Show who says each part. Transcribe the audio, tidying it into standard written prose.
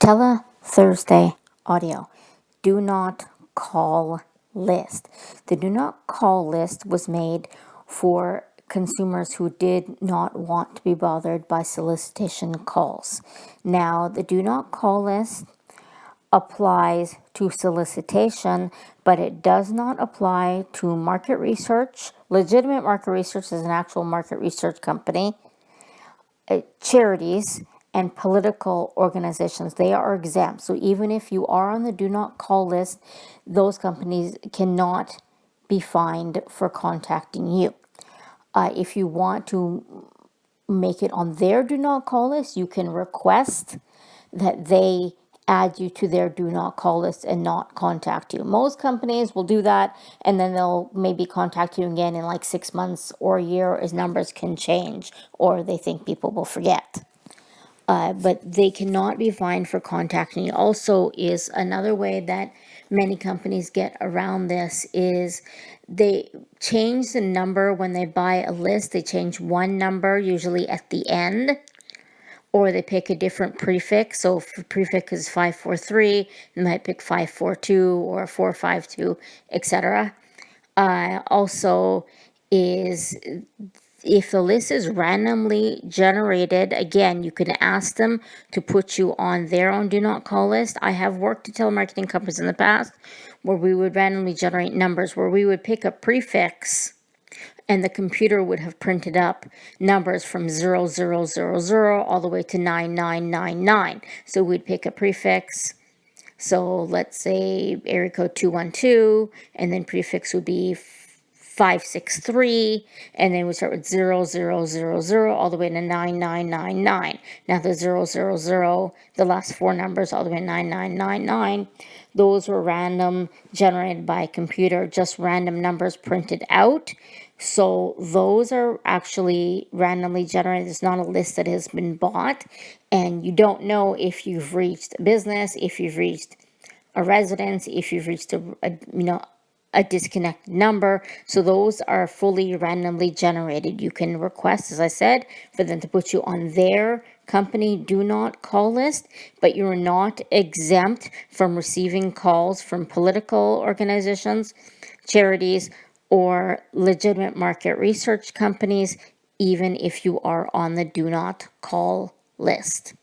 Speaker 1: Thursday audio. Do not call list. The do not call list was made for consumers who did not want to be bothered by solicitation calls. Now, the do not call list applies to solicitation, but it does not apply to market research. Legitimate Market Research is an actual market research company. Charities and political organizations, they are exempt. So even if you are on the do not call list, those companies cannot be fined for contacting you. If you want to make it on their do not call list, you can request that they add you to their do not call list and not contact you. Most companies will do that, and then they'll maybe contact you again in like 6 months or a year as numbers can change or they think people will forget. But they cannot be fined for contacting you. Also, is another way that many companies get around this is they change the number when they buy a list. They change one number, usually at the end, or they pick a different prefix. So if prefix is 543, they might pick 542 or 452, etc. Also, is if the list is randomly generated, again, you can ask them to put you on their own do not call list. I have worked at telemarketing companies in the past where we would randomly generate numbers, where we would pick a prefix and the computer would have printed up numbers from 0000 all the way to 9999. So we'd pick a prefix. So let's say area code 212, and then prefix would be 563, and then we start with 0000 all the way to 9999. Now the 000, the last four numbers all the way to 9999, those were random generated by a computer, just random numbers printed out. So those are actually randomly generated. It's not a list that has been bought, and you don't know if you've reached a business, if you've reached a residence, if you've reached a disconnected number. So those are fully randomly generated. You can request, as I said, for them to put you on their company do not call list, but you're not exempt from receiving calls from political organizations, charities, or legitimate market research companies, even if you are on the do not call list.